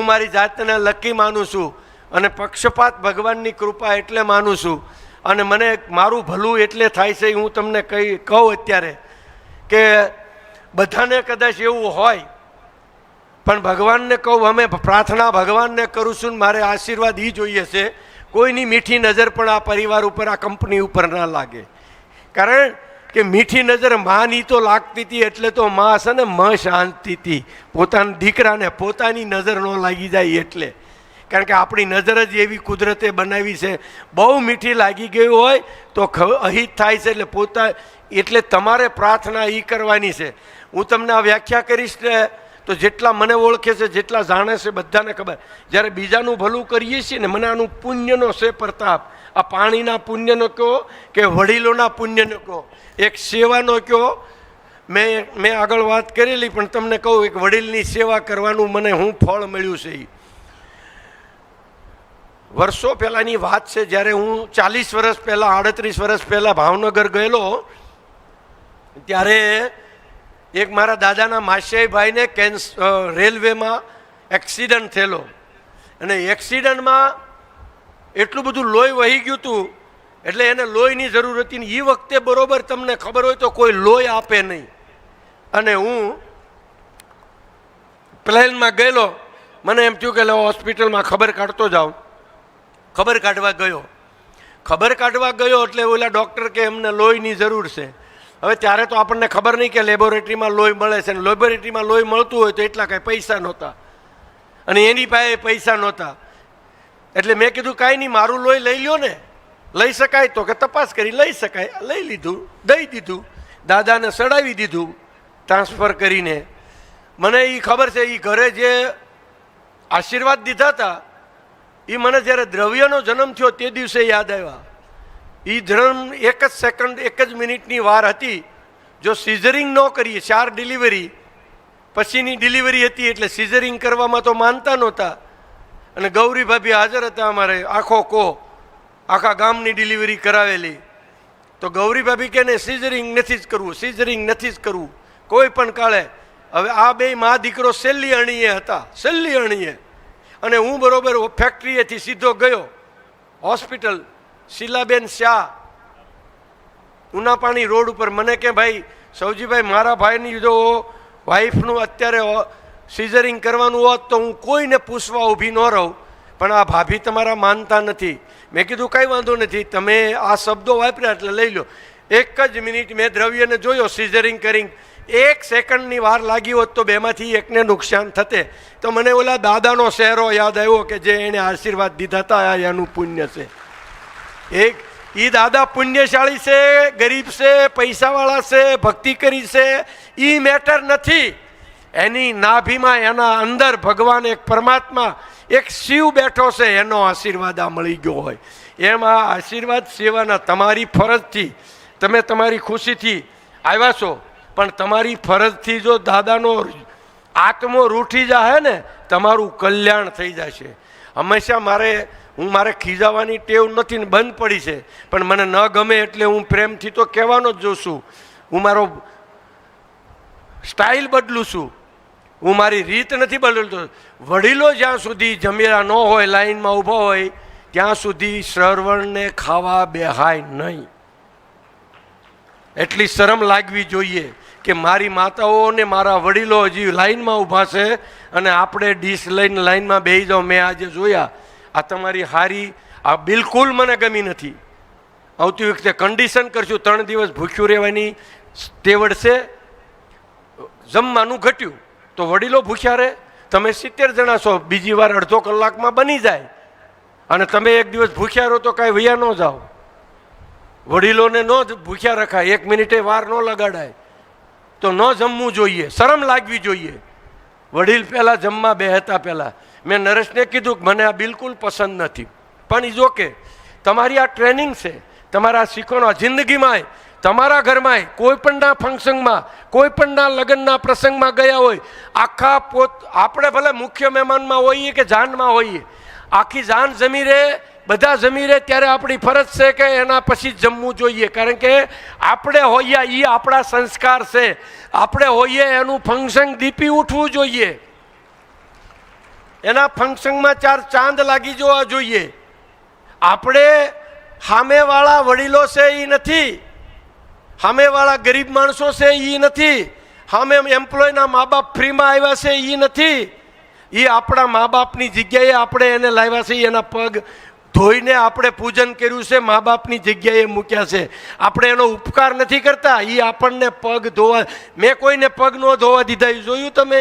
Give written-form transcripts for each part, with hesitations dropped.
હું મારી જાતને લકી માનું છું અને પક્ષપાત ભગવાનની કૃપા એટલે માનું છું અને મને મારું ભલું એટલે થાય છે. હું તમને કહું અત્યારે કે બધાને કદાચ એવું હોય, પણ ભગવાનને કહું, અમે પ્રાર્થના ભગવાનને કરું છું, મારે આશીર્વાદ એ જોઈએ છે કોઈની મીઠી નજર પણ આ પરિવાર ઉપર, આ કંપની ઉપર ના લાગે. કારણ કે મીઠી નજર માની તો લાગતી હતી એટલે તો માં છે ને મ શાંતિ હતી, પોતાના દીકરાને પોતાની નજર ન લાગી જાય એટલે. કારણ કે આપણી નજર જ એવી કુદરતે બનાવી છે, બહુ મીઠી લાગી ગઈ હોય તો અહિત થાય છે. એટલે તમારે પ્રાર્થના એ કરવાની છે. હું તમને આ વ્યાખ્યા કરીશ ને તો જેટલા મને ઓળખે છે, જેટલા જાણે છે, બધાને ખબર, જ્યારે બીજાનું ભલું કરીએ છીએ ને, મને આનું પુણ્યનો છે પ્રતાપ. આ પાણીના પુણ્યનો કહો કે વડીલોના પુણ્યનો કહો, એક સેવાનો કહો. મેં આગળ વાત કરેલી, પણ તમને કહું, એક વડીલની સેવા કરવાનું મને ફળ મળ્યું છે. વર્ષો પહેલાંની વાત છે, જ્યારે હું 40 વર્ષ પહેલાં, 38 વર્ષ પહેલાં ભાવનગર ગયેલો, ત્યારે એક મારા દાદાના માસિયાઈભાઈને રેલવેમાં એક્સિડન્ટ થયેલો અને એક્સિડન્ટમાં એટલું બધું લોહી વહી ગયું હતું એટલે એને લોહીની જરૂર હતી ને એ વખતે બરોબર તમને ખબર હોય તો કોઈ લોહી આપે નહીં. અને હું પ્લેનમાં ગયેલો, મને એમ થયું કે હોસ્પિટલમાં ખબર કાઢતો જાઉં. ખબર કાઢવા ગયો એટલે ઓલા ડૉક્ટર કે એમને લોહીની જરૂર છે. હવે ત્યારે તો આપણને ખબર નહીં કે લેબોરેટરીમાં લોહી મળે છે, ને લેબોરેટરીમાં લોહી મળતું હોય તો એટલા કાંઈ પૈસા નહોતા અને એની પાસે પૈસા નહોતા. એટલે મેં કીધું કાંઈ નહીં, મારું લોહી લઈ લ્યો ને, લઈ શકાય તો કે તપાસ કરી લઈ શકાય. લઈ લીધું, દઈ દીધું, દાદાને સડાવી દીધું ટ્રાન્સફર કરીને. મને એ ખબર છે, એ ઘરે જે આશીર્વાદ દીધા હતા એ મને જ્યારે દ્રવ્યનો જન્મ થયો તે દિવસે યાદ આવ્યા. એ જન્મ 1 જ સેકન્ડ, 1 જ મિનિટની વાર હતી. જો સિઝરિંગ ન કરીએ, 4 ડિલિવરી પછીની ડિલિવરી હતી એટલે સિઝરિંગ કરવામાં તો માનતા નહોતા. અને ગૌરી ભાભી હાજર હતા અમારે, આખા ગામની ડિલિવરી કરાવેલી. તો ગૌરી ભાભી કે ને સિઝરિંગ નથી જ કરવું, સિઝરિંગ નથી જ કરવું કોઈ પણ કાળે. હવે આ બે મા દીકરો છેલ્લી અણીએ હતા, છેલ્લી અણીએ. અને હું બરોબર ફેક્ટરીએથી સીધો ગયો હોસ્પિટલ, શીલાબેન શાહ, ઉનાપાણી રોડ ઉપર. મને કે ભાઈ સૌજીભાઈ, મારા ભાઈની જો વાઈફનું અત્યારે સિઝરિંગ કરવાનું હોત તો હું કોઈને પૂછવા ઊભી ન રહું, પણ આ ભાભી તમારા માનતા નથી. મેં કીધું કાંઈ વાંધો નથી, તમે આ શબ્દો વાપર્યા એટલે લઈ લો. 1 જ મિનિટ મેં દ્રવ્યને જોયો સિઝરિંગ કરી, 1 સેકન્ડની વાર લાગી હોત તો બેમાંથી એકને નુકસાન થતે. તો મને ઓલા દાદાનો શહેરો યાદ આવ્યો કે જે એણે આશીર્વાદ દીધા હતા, એનું પુણ્ય છે. એ દાદા પુણ્યશાળી છે, ગરીબ છે, પૈસાવાળા છે, ભક્તિ કરી છે, એ મેટર નથી. એની નાભીમાં, એના અંદર ભગવાન, એક પરમાત્મા, એક શિવ બેઠો છે, એનો આશીર્વાદ આ મળી ગયો હોય. એમ આ આશીર્વાદ સેવાના તમારી ફરજથી, તમે તમારી ખુશીથી આવ્યા છો, પણ તમારી ફરજથી જો દાદાનો આત્મો રૂઠી જાય ને, તમારું કલ્યાણ થઈ જશે. હંમેશા મારે ખીજાવાની ટેવ નથી ને બંધ પડી છે, પણ મને ન ગમે એટલે હું પ્રેમથી તો કહેવાનો જ જોઉં છું. હું મારો સ્ટાઇલ બદલું છું, હું મારી રીત નથી બદલતો. વડીલો જ્યાં સુધી જમેલા ન હોય, લાઈનમાં ઊભા હોય, ત્યાં સુધી શ્રવણને ખાવા બેહાય નહીં. એટલી શરમ લાગવી જોઈએ કે મારી માતાઓ ને મારા વડીલો હજી લાઈનમાં ઊભા છે અને આપણે ડીશ લઈને લાઈનમાં બેસી જાઓ. મેં આજે જોયા, આ તમારી હારી, આ બિલકુલ મને ગમી નથી. આવતી વખતે કન્ડિશન કરશું, 3 દિવસ ભૂખ્યું રહેવાની તેવડ છે. જમવાનું ઘટ્યું તો વડીલો ભૂખ્યા રહે. તમે 70 જણા છો, બીજી વાર અડધો કલાકમાં બની જાય, અને તમે 1 દિવસ ભૂખ્યા રહો તો કાંઈ વૈયા ન જાઓ. વડીલોને ન ભૂખ્યા રખાય, 1 મિનિટે વાર ન લગાડાય. તો ન જમવું જોઈએ, શરમ લાગવી જોઈએ. વડીલ પહેલાં જમવા બેહતા પહેલાં મેં નરેશને કીધું કે મને આ બિલકુલ પસંદ નથી, પણ એ જો કે તમારી આ ટ્રેનિંગ છે, તમારા શીખવાનો જિંદગીમાં, તમારા ઘરમાં કોઈ પણના ફંક્શનમાં, કોઈ પણના લગ્નના પ્રસંગમાં ગયા હોય, આખા આપણે ભલે મુખ્ય મહેમાનમાં હોઈએ કે જાનમાં હોઈએ, આખી જાન જમી રહે, બધા જમી રહે, ત્યારે આપણી ફરજ છે કે એના પછી જ જમવું જોઈએ. કારણ કે આપણે હોઈએ એ આપણા સંસ્કાર છે, આપણે હોઈએ એનું ફંક્શન દીપી ઉઠવું જોઈએ. એના ફંક્શનમાં 4 ચાંદ લાગી જવા જોઈએ. આપણે સામેવાળા વડીલો છે એ નથી, સામેવાળા ગરીબ માણસો છે એ નથી, સામે એમ્પ્લોયના મા બાપ ફ્રીમાં આવ્યા છે એ નથી. એ આપણા મા બાપની જગ્યાએ આપણે એને લાવ્યા છે, એના પગ ધોઈને આપણે પૂજન કર્યું છે, મા બાપની જગ્યાએ મૂક્યા છે. આપણે એનો ઉપકાર નથી કરતા, એ આપણને પગ ધોવા. મેં કોઈને પગ ન ધોવા દીધા એ જોયું તમે?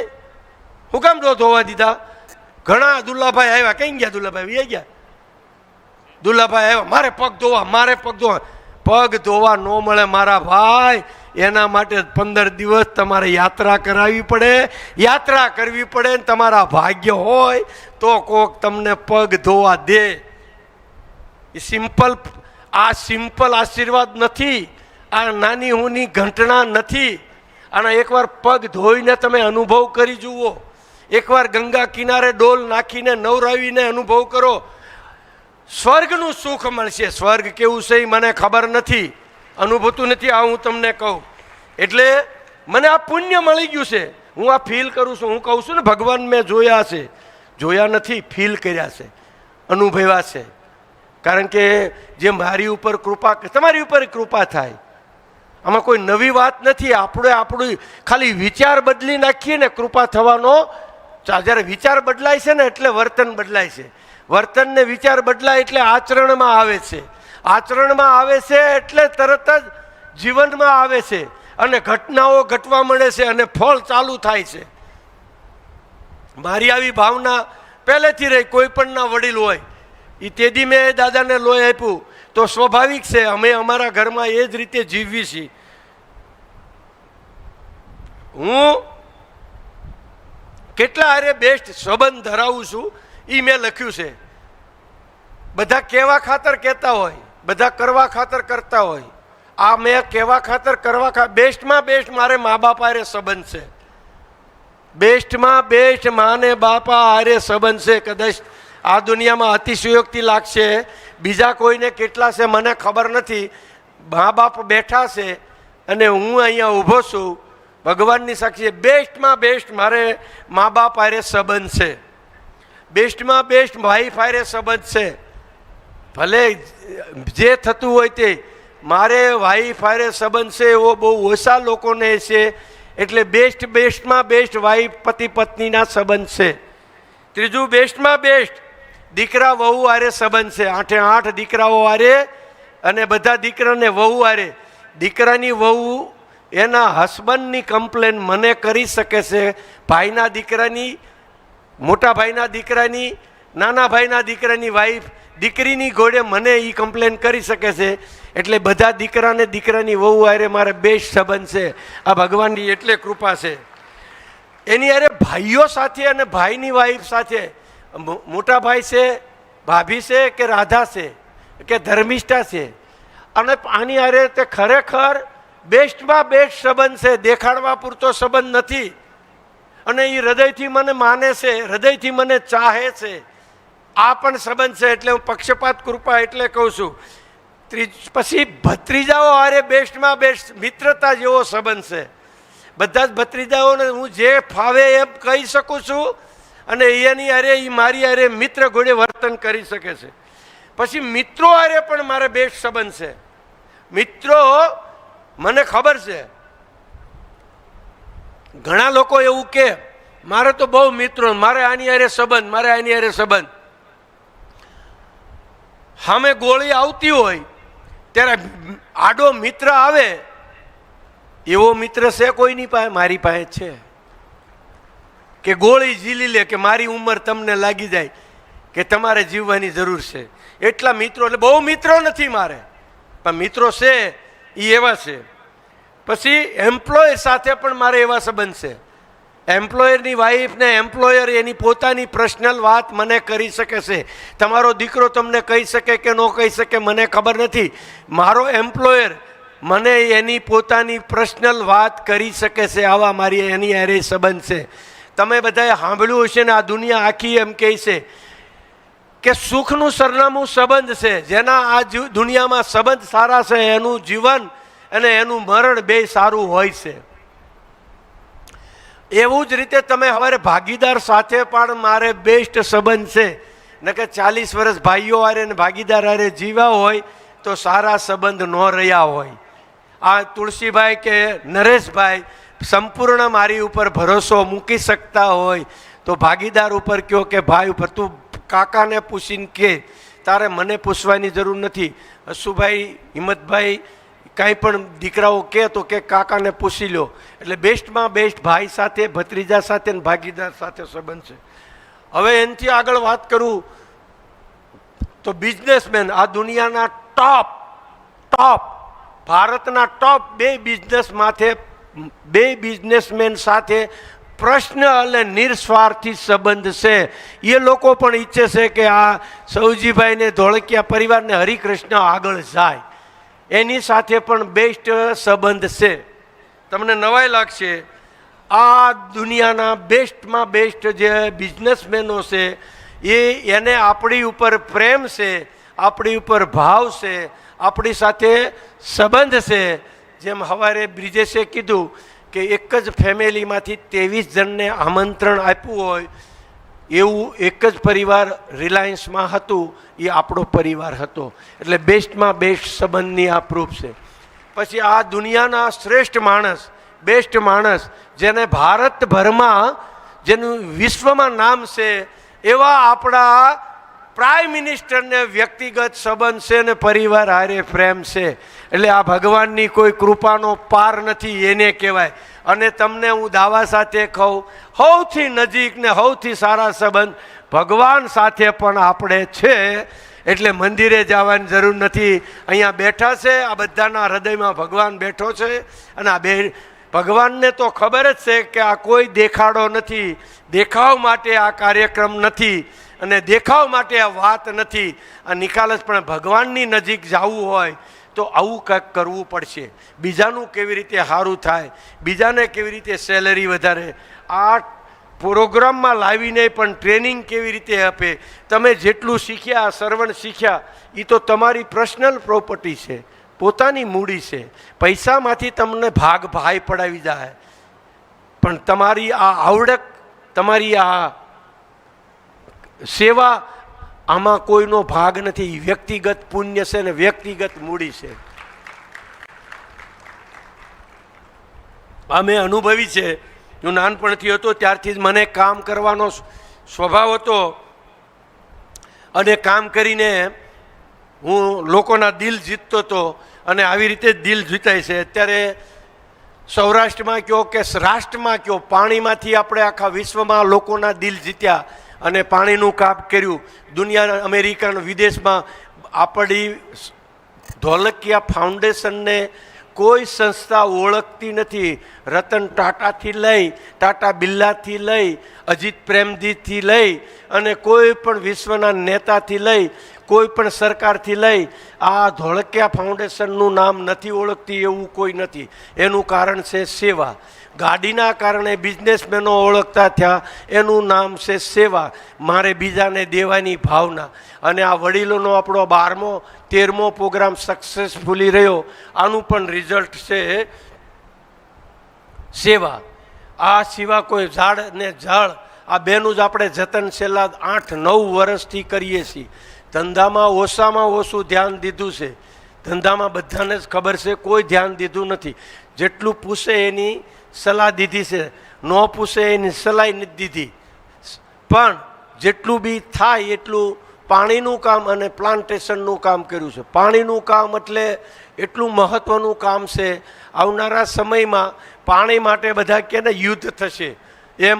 હું કામ ન ધોવા દીધા? ઘણા દુલ્લાભાઈ આવ્યા, કઈ ગયા દુલ્લાભાઈ? વી ગયા દુલ્લાભાઈ આવ્યા, મારે પગ ધોવા, મારે પગ ધોવા. પગ ધોવા ન મળે મારા ભાઈ, એના માટે 15 દિવસ તમારે યાત્રા કરાવવી પડે, યાત્રા કરવી પડે. તમારા ભાગ્ય હોય તો કોક તમને પગ ધોવા દે. એ સિમ્પલ, આ સિમ્પલ આશીર્વાદ નથી, આ નાની હુની ઘટના નથી. આના એકવાર પગ ધોઈને તમે અનુભવ કરી જુઓ, એકવાર ગંગા કિનારે ડોલ નાખીને નવરાવીને અનુભવ કરો. સ્વર્ગનું સુખ મળશે. સ્વર્ગ કેવું છે એ મને ખબર નથી, અનુભૂતું નથી. આ હું તમને કહું એટલે મને આ પુણ્ય મળી ગયું છે, હું આ ફીલ કરું છું. હું કહું છું ને, ભગવાન મેં જોયા છે, જોયા નથી, ફીલ કર્યા છે, અનુભવ્યા છે. કારણ કે જે મારી ઉપર કૃપા, તમારી ઉપર કૃપા થાય, આમાં કોઈ નવી વાત નથી. આપણું ખાલી વિચાર બદલી નાખીએ ને કૃપા થવાનો. જ્યારે વિચાર બદલાય છે ને એટલે વર્તન બદલાય છે, વર્તન ને વિચાર બદલાય એટલે આચરણમાં આવે છે, આચરણમાં આવે છે એટલે તરત જ જીવનમાં આવે છે, અને ઘટનાઓ ઘટવા મળે છે અને ફળ ચાલુ થાય છે. મારી આવી ભાવના પહેલેથી રહી. કોઈ પણના વડીલ હોય એ તેદી મેં દાદાને લોહી આપ્યું તો સ્વાભાવિક છે, અમે અમારા ઘરમાં એ જ રીતે જીવવી છીએ. હું કેટલા હારે બેસ્ટ સંબંધ ધરાવું છું એ મેં લખ્યું છે. બધા કેવા ખાતર કહેતા હોય, બધા કરવા ખાતર કરતા હોય. આ મેં કેવા ખાતર કરવા ખાતર બેસ્ટમાં બેસ્ટ મારે મા બાપ હારે સંબંધ છે. બેસ્ટમાં બેસ્ટ માને બાપા હારે સંબંધ છે. કદાચ આ દુનિયામાં અતિશયોક્તિ લાગશે, બીજા કોઈને કેટલા છે મને ખબર નથી. મા બાપ બેઠા છે અને હું અહીંયા ઊભો છું, ભગવાનની સાક્ષી. બેસ્ટમાં બેસ્ટ મારે મા બાપ હારે સંબંધ છે, બેસ્ટમાં બેસ્ટ વાઈફ હારે સંબંધ છે. ભલે જે થતું હોય તે, મારે વાઈફ હારે સંબંધ છે એવો બહુ ઓછા લોકોને છે. એટલે બેસ્ટમાં બેસ્ટ વાઈફ પતિ પત્નીના સંબંધ છે. ત્રીજું, બેસ્ટમાં બેસ્ટ દીકરા વહુ હારે સંબંધ છે. 8 દીકરાઓ હારે અને બધા દીકરાને વહુ હારે. દીકરાની વહુ એના હસબન્ડની કમ્પ્લેન મને કરી શકે છે, ભાઈના દીકરાની, મોટા ભાઈના દીકરાની, નાના ભાઈના દીકરાની વાઈફ દીકરીની ઘોડે મને એ કમ્પ્લેન કરી શકે છે. એટલે બધા દીકરાને દીકરાની વહુ હારે મારે બેસ્ટ સંબંધ છે. આ ભગવાનની એટલે કૃપા છે. એની હારે ભાઈઓ સાથે અને ભાઈની વાઈફ સાથે, મોટા ભાઈ છે, ભાભી છે કે રાધા છે કે ધર્મિષ્ઠા છે, અને આની હારે તે ખરેખર બેસ્ટમાં બેસ્ટ સંબંધ છે. દેખાડવા પૂરતો સંબંધ નથી. અને એ હૃદયથી મને માને છે, હૃદયથી મને ચાહે છે. આ પણ સંબંધ છે. એટલે હું પક્ષપાત કૃપા એટલે કહું છું. પછી ભત્રીજાઓ હારે બેસ્ટમાં બેસ્ટ મિત્રતા જેવો સંબંધ છે. બધા જ ભત્રીજાઓને હું જે ફાવે એમ કહી શકું છું, અને એની હારે એ મારી હારે મિત્ર ઘોડે વર્તન કરી શકે છે. પછી મિત્રો હારે પણ મારે બેસ્ટ સંબંધ છે. મિત્રો, મને ખબર છે ઘણા લોકો એવું કે મારે તો બહુ મિત્રો, મારે આની હારે સંબંધ, મારે આની હારે સંબંધ. સામે ગોળી આવતી હોય ત્યારે આડો મિત્ર આવે, એવો મિત્ર છે કોઈની પાસે? મારી પાસે છે કે ગોળી ઝીલી લે કે મારી ઉંમર તમને લાગી જાય કે તમારે જીવવાની જરૂર છે. એટલા મિત્રો, એટલે બહુ મિત્રો નથી મારે, પણ મિત્રો છે એ એવા છે. પછી એમ્પ્લોયર સાથે પણ મારે એવા સંબંધ છે. એમ્પ્લોયરની વાઈફને એમ્પ્લોયર એની પોતાની પર્સનલ વાત મને કરી શકે છે. તમારો દીકરો તમને કહી શકે કે ન કહી શકે મને ખબર નથી. મારો એમ્પ્લોયર મને એની પોતાની પર્સનલ વાત કરી શકે છે. આવા મારી એની હારે સંબંધ છે. તમે બધાએ સાંભળ્યું હશે ને, આ દુનિયા આખી એમ કહે છે કે સુખનું સરનામું સંબંધ છે. જેના આ દુનિયામાં સંબંધ સારા છે એનું જીવન અને એનું મરણ બે સારું હોય છે. એવું જ રીતે તમે હવે ભાગીદાર સાથે પણ મારે બેસ્ટ સંબંધ છે, ન કે 40 વર્ષ ભાઈઓ હારે ને ભાગીદાર હારે જીવ્યા હોય તો સારા સંબંધ ન રહ્યા હોય. આ તુલસીભાઈ કે નરેશભાઈ સંપૂર્ણ મારી ઉપર ભરોસો મૂકી શકતા હોય તો ભાગીદાર ઉપર કહો કે ભાઈ ઉપર તું કાકાને પૂછીને કે, તારે મને પૂછવાની જરૂર નથી. અશુભાઈ, હિંમતભાઈ, કાંઈ પણ દીકરાઓ કહે તો કે કાકાને પૂછી લો. એટલે બેસ્ટમાં બેસ્ટ ભાઈ સાથે, ભત્રીજા સાથે ને ભાગીદાર સાથે સંબંધ છે. હવે એનાથી આગળ વાત કરું તો બિઝનેસમેન, આ દુનિયાના ટોપ ભારતના ટોપ 2 બિઝનેસ માથે 2 બિઝનેસમેન સાથે પ્રશ્ન અને નિસ્વાર્થી સંબંધ છે. એ લોકો પણ ઈચ્છે છે કે આ સૌજીભાઈને ધોળકિયા પરિવારને હરિકૃષ્ણ આગળ જાય, એની સાથે પણ બેસ્ટ સંબંધ છે. તમને નવાઈ લાગશે, આ દુનિયાના બેસ્ટમાં બેસ્ટ જે બિઝનેસમેનો છે એને આપણી ઉપર પ્રેમ છે, આપણી ઉપર ભાવ છે, આપણી સાથે સંબંધ છે. જેમ સવારે બ્રિજેશે કીધું કે એક જ ફેમિલીમાંથી 23 જણને આમંત્રણ આપ્યું હોય એવું એક જ પરિવાર રિલાયન્સમાં હતું, એ આપણો પરિવાર હતો. એટલે બેસ્ટમાં બેસ્ટ સંબંધની આ પ્રૂફ છે. પછી આ દુનિયાના શ્રેષ્ઠ માણસ, બેસ્ટ માણસ, જેને ભારતભરમાં, જેનું વિશ્વમાં નામ છે, એવા આપણા પ્રાઇમ મિનિસ્ટરને વ્યક્તિગત સંબંધ છે ને પરિવાર હારે પ્રેમ છે. એટલે આ ભગવાનની કોઈ કૃપાનો પાર નથી, એને કહેવાય. અને તમને હું દાવા સાથે કહું, સૌથી નજીક ને સૌથી સારા સંબંધ ભગવાન સાથે પણ આપણે છે. એટલે મંદિરે જવાની જરૂર નથી, અહીંયા બેઠા છે, આ બધાના હૃદયમાં ભગવાન બેઠો છે. અને આ ભગવાનને તો ખબર જ છે કે આ કોઈ દેખાડો નથી, દેખાવ માટે આ કાર્યક્રમ નથી અને દેખાવ માટે આ વાત નથી. આ નિકાલસ પણ ભગવાનની નજીક જવું હોય તો આવું કંઈક કરવું પડશે. બીજાનું કેવી રીતે સારું થાય, બીજાને કેવી રીતે સેલરી વધારે, આ પ્રોગ્રામમાં લાવીને પણ ટ્રેનિંગ કેવી રીતે આપે. તમે જેટલું શીખ્યા, સર્વણ શીખ્યા, એ તો તમારી પર્સનલ પ્રોપર્ટી છે, પોતાની મૂડી છે. પૈસામાંથી તમને ભાગ ભાઈ પડાવી જાય, પણ તમારી આ આવડત, તમારી આ સેવા, આમાં કોઈનો ભાગ નથી. વ્યક્તિગત પુણ્ય છે ને વ્યક્તિગત મૂડી છે. આ મેં અનુભવી છે. હું નાનપણથી હતો ત્યારથી જ મને કામ કરવાનો સ્વભાવ હતો અને કામ કરીને હું લોકોના દિલ જીતતો હતો અને આવી રીતે દિલ જીતાય છે. અત્યારે સૌરાષ્ટ્રમાં કયો કે રાષ્ટ્રમાં કયો, પાણીમાંથી આપણે આખા વિશ્વમાં લોકોના દિલ જીત્યા અને પાણીનું કામ કર્યું. દુનિયાના, અમેરિકન, વિદેશમાં આપણી ધોળકિયા ફાઉન્ડેશનને કોઈ સંસ્થા ઓળખતી નથી. રતન ટાટાથી લઈ, ટાટા બિરલાથી લઈ, અજીત પ્રેમજીથી લઈ અને કોઈ પણ વિશ્વના નેતાથી લઈ, કોઈ પણ સરકારથી લઈ આ ધોળકિયા ફાઉન્ડેશનનું નામ નથી ઓળખતી એવું કોઈ નથી. એનું કારણ છે સેવા. ગાડીના કારણે બિઝનેસમેનો ઓળખતા થયા, એનું નામ છે સેવા. મારે બીજાને દેવાની ભાવના. અને આ વડીલોનો આપણો 12મો 13મો પ્રોગ્રામ સક્સેસફુલી રહ્યો, આનું પણ રિઝલ્ટ છે સેવા. આ સિવાય કોઈ ઝાડ ને જળ, આ બેનું જ આપણે જતન છેલ્લા 8-9 વર્ષથી કરીએ છીએ. ધંધામાં ઓછામાં ઓછું ધ્યાન દીધું છે. ધંધામાં બધાને જ ખબર છે, કોઈ ધ્યાન દીધું નથી. જેટલું પૂછે એની સલાહ દીધી છે, ન પૂછે એની સલાહ નથી દીધી. પણ જેટલું બી થાય એટલું પાણીનું કામ અને પ્લાન્ટેશનનું કામ કર્યું છે. પાણીનું કામ એટલે એટલું મહત્ત્વનું કામ છે. આવનારા સમયમાં પાણી માટે બધા કહે ને યુદ્ધ થશે, એમ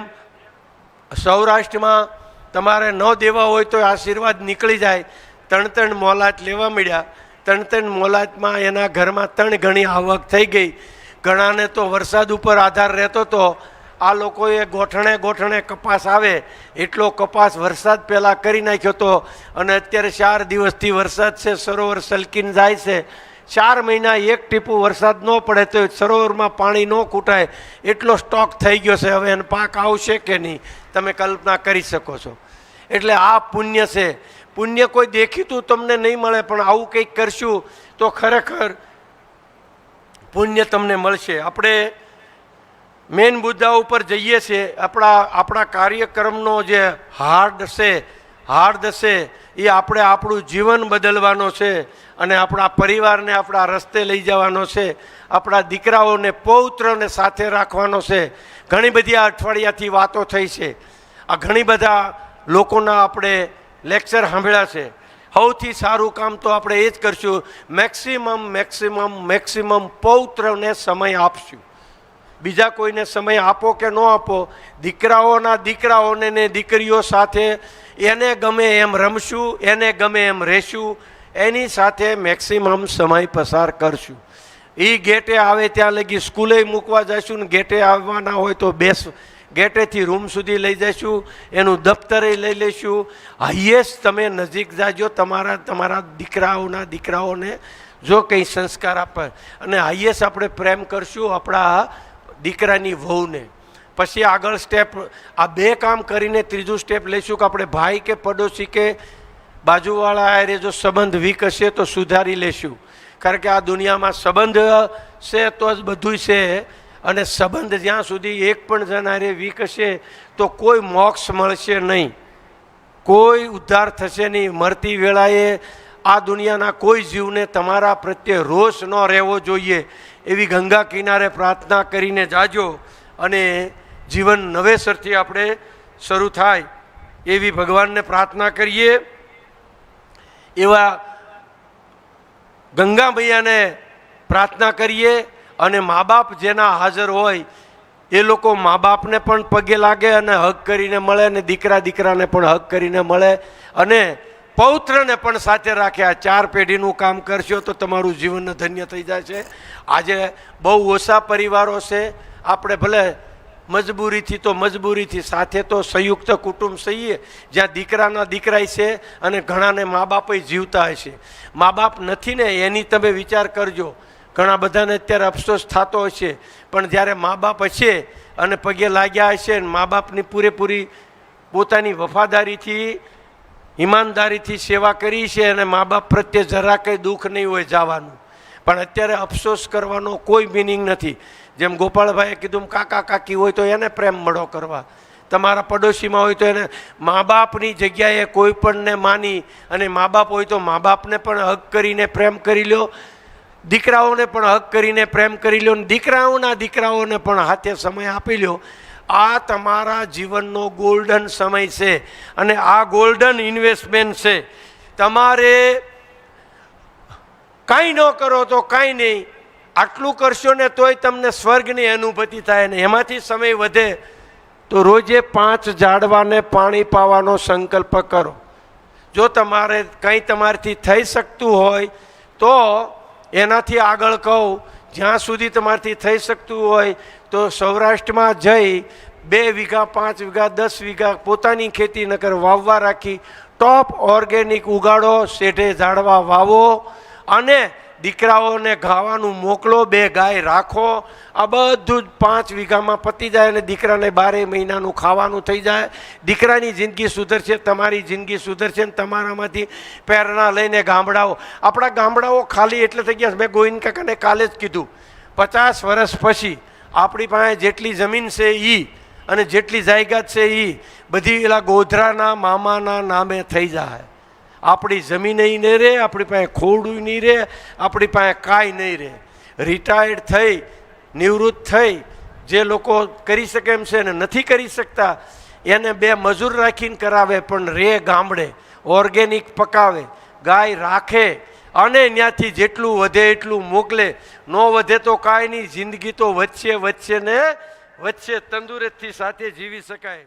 સૌરાષ્ટ્રમાં તમારે ન દેવા હોય તો આશીર્વાદ નીકળી જાય. 3 મોલાત લેવા મળ્યા. 3 મોલાતમાં એના ઘરમાં 3 ગણી આવક થઈ ગઈ. ઘણાને તો વરસાદ ઉપર આધાર રહેતો હતો. આ લોકોએ ગોઠણે કપાસ આવે એટલો કપાસ વરસાદ પહેલાં કરી નાખ્યો હતો અને અત્યારે 4 દિવસથી વરસાદ છે, સરોવર સલકીને જાય છે. 4 મહિના એક ટીપું વરસાદ ન પડે તો સરોવરમાં પાણી ન ખૂટાય એટલો સ્ટોક થઈ ગયો છે. હવે એને પાક આવશે કે નહીં તમે કલ્પના કરી શકો છો. એટલે આ પુણ્ય છે. પુણ્ય કોઈ દેખીતું તમને નહીં મળે, પણ આવું કંઈક કરશું તો ખરેખર પુણ્ય તમને મળશે. આપણે મેઇન મુદ્દા ઉપર જઈએ છીએ. આપણા કાર્યક્રમનો જે હાર્દ છે એ આપણે આપણું જીવન બદલવાનો છે અને આપણા પરિવારને આપણા રસ્તે લઈ જવાનો છે. આપણા દીકરાઓને પૌત્રને સાથે રાખવાનો છે. ઘણી બધી આ અઠવાડિયાથી વાતો થઈ છે. આ ઘણી બધા લોકોના આપણે લેક્ચર સાંભળ્યા છે. સૌથી સારું કામ તો આપણે એ જ કરશું, મેક્સિમમ પૌત્રને સમય આપશું. બીજા કોઈને સમય આપો કે ન આપો, દીકરાઓને ને દીકરીઓ સાથે એને ગમે એમ રમશું, એને ગમે એમ રહેશું, એની સાથે મેક્સિમમ સમય પસાર કરશું. એ ગેટે આવે ત્યાં લગી સ્કૂલે મૂકવા જઈશું ને ગેટે આવવાના હોય તો ગેટેથી રૂમ સુધી લઈ જઈશું, એનું દફતરે લઈ લઈશું. હાઈએસ્ટ તમે નજીક જાજો તમારા દીકરાઓને જો કંઈ સંસ્કાર આપે, અને હાઈએસ્ટ આપણે પ્રેમ કરશું આપણા દીકરાની વહુને. પછી આગળ સ્ટેપ, આ બે કામ કરીને ત્રીજું સ્ટેપ લઈશું કે આપણે ભાઈ કે પડોશી કે બાજુવાળા હારે જો સંબંધ વીક હશે તો સુધારી લેશું. કારણ કે આ દુનિયામાં સંબંધ છે તો જ બધું છે, અને સંબંધ જ્યાં સુધી એક પણ જણ હારે વીક હશે તો કોઈ મોક્ષ મળશે નહીં, કોઈ ઉદ્ધાર થશે નહીં. મરતી વેળાએ આ દુનિયાના કોઈ જીવને તમારા પ્રત્યે રોષ ન રહેવો જોઈએ એવી ગંગા કિનારે પ્રાર્થના કરીને જાજો, અને જીવન નવેસરથી આપણે શરૂ થાય એવી ભગવાનને પ્રાર્થના કરીએ. એવા ગંગા મૈયાને પ્રાર્થના કરીએ. અને મા બાપ જેના હાજર હોય એ લોકો મા બાપને પણ પગે લાગે અને હક કરીને મળે, અને દીકરાને પણ હક કરીને મળે, અને પૌત્રને પણ સાથે રાખે. આ 4 પેઢીનું કામ કરશો તો તમારું જીવન ધન્ય થઈ જાય છે. આજે બહુ ઓછા પરિવારો છે. આપણે ભલે મજબૂરીથી સાથે તો સંયુક્ત કુટુંબ છીએ જ્યાં દીકરા છે અને ઘણાને મા બાપ જીવતા હશે. મા બાપ નથી ને એની તમે વિચાર કરજો. ઘણા બધાને અત્યારે અફસોસ થતો હશે, પણ જ્યારે મા બાપ હશે અને પગે લાગ્યા હશે, મા બાપની પૂરેપૂરી પોતાની વફાદારીથી ઈમાનદારીથી સેવા કરી છે, અને મા બાપ પ્રત્યે જરા કંઈ દુઃખ નહીં હોય જવાનું. પણ અત્યારે અફસોસ કરવાનો કોઈ મિનિંગ નથી. જેમ ગોપાળભાઈએ કીધું, કાકા કાકી હોય તો એને પ્રેમ મળો કરવા, તમારા પડોશીમાં હોય તો એને મા બાપની જગ્યાએ કોઈ પણને માની, અને મા બાપ હોય તો મા બાપને પણ હક કરીને પ્રેમ કરી લો, દીકરાઓને પણ હક કરીને પ્રેમ કરી લો, દીકરાઓને પણ હાથે સમય આપી લો. આ તમારા જીવનનો ગોલ્ડન સમય છે, અને આ ગોલ્ડન ઇન્વેસ્ટમેન્ટ છે. તમારે કાંઈ ન કરો તો કાંઈ નહીં, આટલું કરશો ને તોય તમને સ્વર્ગની અનુભૂતિ થાય. ને એમાંથી સમય વધે તો રોજે 5 ઝાડવાને પાણી પાવાનો સંકલ્પ કરો. જો તમારે કંઈ તમારાથી થઈ શકતું હોય તો એનાથી આગળ કહું, જ્યાં સુધી તમારાથી થઈ શકતું હોય તો સૌરાષ્ટ્રમાં જઈ 2 વીઘા 5 વીઘા 10 વીઘા પોતાની ખેતી નકર વાવવા રાખી ટોપ ઓર્ગેનિક ઉગાડો, શેઢે ઝાડવા વાવો, અને દીકરાઓને ખાવાનું મોકલો, 2 ગાય રાખો. આ બધું જ 5 વીઘામાં પતી જાય, અને દીકરાને 12 મહિનાનું ખાવાનું થઈ જાય. દીકરાની જિંદગી સુધરશે, તમારી જિંદગી સુધરશે, ને તમારામાંથી પ્રેરણા લઈને આપણા ગામડાઓ ખાલી એટલે થઈ ગયા. મેં ગોવિંદ કાકાને કાલે જ કીધું, 50 વર્ષ પછી આપણી પાસે જેટલી જમીન છે એ અને જેટલી જાયદાદ છે એ બધી એલા ગોધરાના મામાના નામે થઈ જાય. આપણી જમીન નહીં રહે, આપણી પાસે ખોડું નહીં રહે, આપણી પાસે કાંઈ નહીં રહે. રિટાયર્ડ થઈ, નિવૃત્ત થઈ જે લોકો કરી શકે એમ છે ને નથી કરી શકતા, એને 2 મજૂર રાખીને કરાવે, પણ રે ગામડે ઓર્ગેનિક પકાવે, ગાય રાખે, અને ત્યાંથી જેટલું વધે એટલું મોકલે. ન વધે તો કાંઈ નહીં, જિંદગી તો વધશે ને વધશે. તંદુરસ્તી સાથે જીવી શકાય.